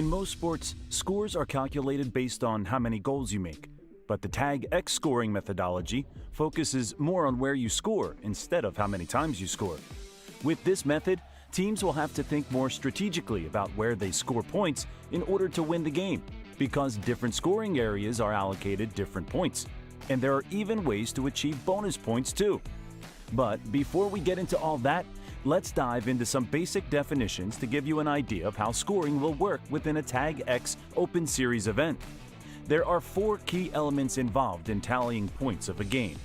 In most sports, scores are calculated based on how many goals you make, but the TagX scoring methodology focuses more on where you score instead of how many times you score. With this method, teams will have to think more strategically about where they score points in order to win the game, because different scoring areas are allocated different points, and there are even ways to achieve bonus points too. But before we get into all that, let's dive into some basic definitions to give you an idea of how scoring will work within a TagX Open Series event. There are 4 key elements involved in tallying points of a game: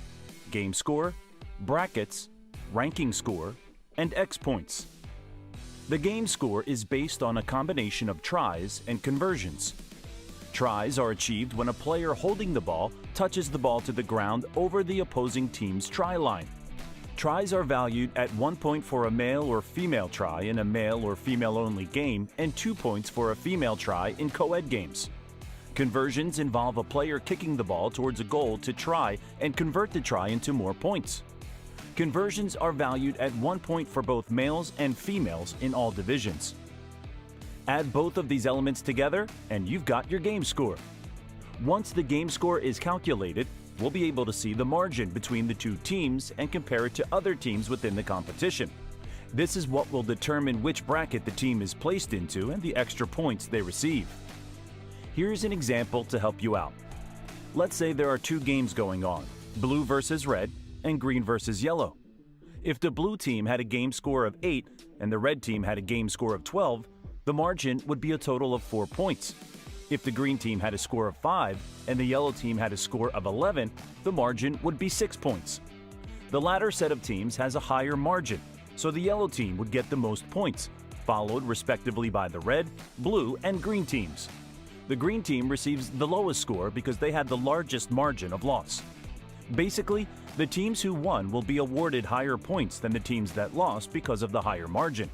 game score, brackets, ranking score, and X points. The game score is based on a combination of tries and conversions. Tries are achieved when a player holding the ball touches the ball to the ground over the opposing team's try line. Tries are valued at 1 point for a male or female try in a male or female-only game and 2 points for a female try in co-ed games. Conversions involve a player kicking the ball towards a goal to try and convert the try into more points. Conversions are valued at 1 point for both males and females in all divisions. Add both of these elements together and you've got your game score. Once the game score is calculated, we'll be able to see the margin between the two teams and compare it to other teams within the competition. This is what will determine which bracket the team is placed into and the extra points they receive. Here's an example to help you out. Let's say there are 2 games going on, blue versus red and green versus yellow. If the blue team had a game score of 8 and the red team had a game score of 12, the margin would be a total of 4 points. If the green team had a score of 5 and the yellow team had a score of 11, the margin would be 6 points. The latter set of teams has a higher margin, so the yellow team would get the most points, followed respectively by the red, blue, and green teams. The green team receives the lowest score because they had the largest margin of loss. Basically, the teams who won will be awarded higher points than the teams that lost because of the higher margin.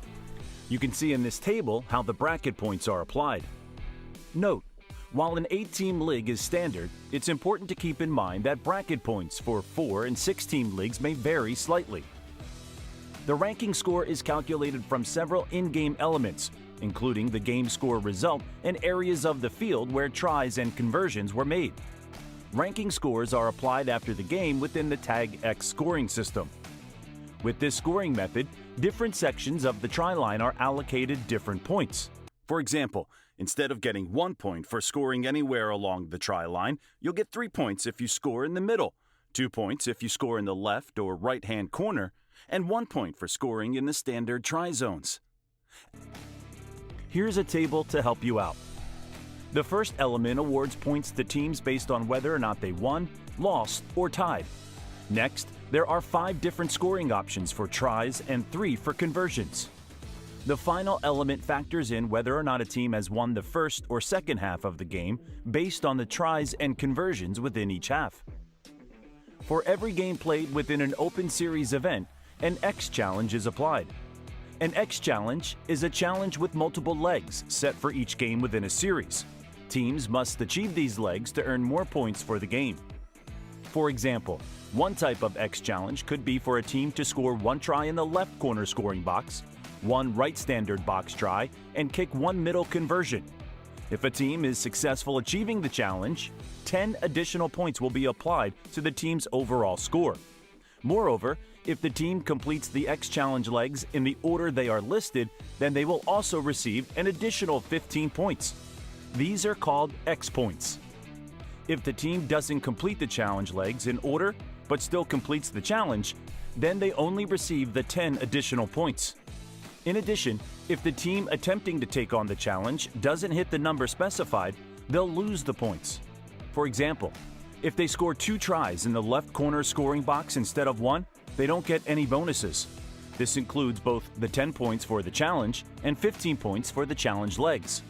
You can see in this table how the bracket points are applied. Note, while an 8-team league is standard, it's important to keep in mind that bracket points for 4- and 6-team leagues may vary slightly. The ranking score is calculated from several in-game elements, including the game score result and areas of the field where tries and conversions were made. Ranking scores are applied after the game within the TagX scoring system. With this scoring method, different sections of the try line are allocated different points. For example, instead of getting 1 point for scoring anywhere along the try line, you'll get 3 points if you score in the middle, 2 points if you score in the left or right-hand corner, and 1 point for scoring in the standard try zones. Here's a table to help you out. The first element awards points to teams based on whether or not they won, lost, or tied. Next, there are 5 different scoring options for tries and 3 for conversions. The final element factors in whether or not a team has won the first or second half of the game based on the tries and conversions within each half. For every game played within an Open Series event, an X challenge is applied. An X challenge is a challenge with multiple legs set for each game within a series. Teams must achieve these legs to earn more points for the game. For example, one type of X challenge could be for a team to score 1 try in the left corner scoring box, 1 right standard box try, and kick 1 middle conversion. If a team is successful achieving the challenge, 10 additional points will be applied to the team's overall score. Moreover, if the team completes the X challenge legs in the order they are listed, then they will also receive an additional 15 points. These are called X points. If the team doesn't complete the challenge legs in order, but still completes the challenge, then they only receive the 10 additional points. In addition, if the team attempting to take on the challenge doesn't hit the number specified, they'll lose the points. For example, if they score 2 tries in the left corner scoring box instead of 1, they don't get any bonuses. This includes both the 10 points for the challenge and 15 points for the challenge legs.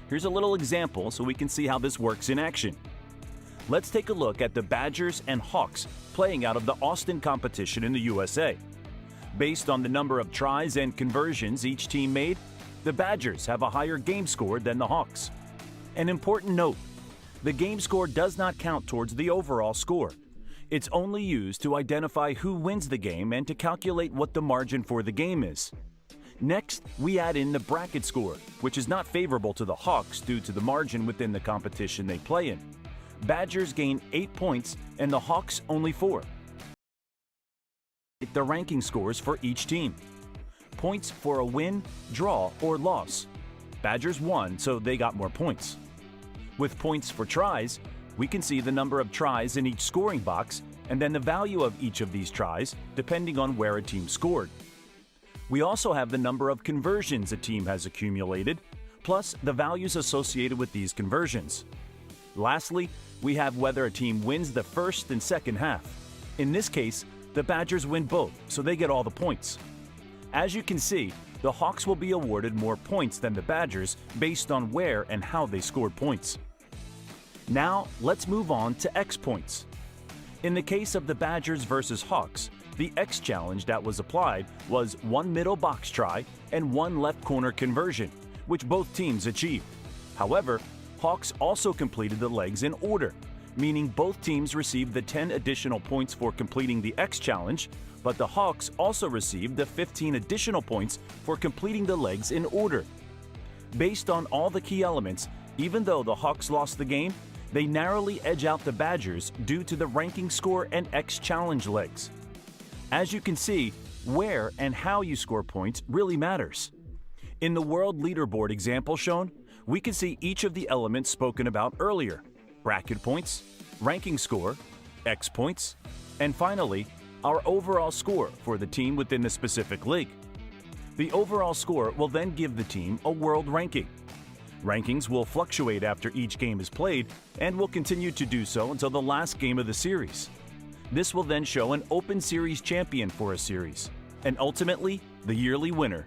Here's a little example so we can see how this works in action. Let's take a look at the Badgers and Hawks playing out of the Austin competition in the USA. Based on the number of tries and conversions each team made, the Badgers have a higher game score than the Hawks. An important note, the game score does not count towards the overall score. It's only used to identify who wins the game and to calculate what the margin for the game is. Next, we add in the bracket score, which is not favorable to the Hawks due to the margin within the competition they play in. Badgers gain 8 points and the Hawks only 4. The ranking scores for each team. Points for a win, draw, or loss. Badgers won, so they got more points. With points for tries, we can see the number of tries in each scoring box and then the value of each of these tries depending on where a team scored. We also have the number of conversions a team has accumulated, plus the values associated with these conversions. Lastly, we have whether a team wins the first and second half. In this case, the Badgers win both, so they get all the points. As you can see, the Hawks will be awarded more points than the Badgers based on where and how they scored points. Now, let's move on to X points. In the case of the Badgers versus Hawks, the X challenge that was applied was 1 middle box try and 1 left corner conversion, which both teams achieved. However, Hawks also completed the legs in order, meaning both teams received the 10 additional points for completing the X challenge, but the Hawks also received the 15 additional points for completing the legs in order. Based on all the key elements, even though the Hawks lost the game, they narrowly edge out the Badgers due to the ranking score and X challenge legs. As you can see, where and how you score points really matters. In the world leaderboard example shown, we can see each of the elements spoken about earlier: bracket points, ranking score, X points, and finally, our overall score for the team within the specific league. The overall score will then give the team a world ranking. Rankings will fluctuate after each game is played and will continue to do so until the last game of the series. This will then show an Open Series champion for a series, and ultimately, the yearly winner.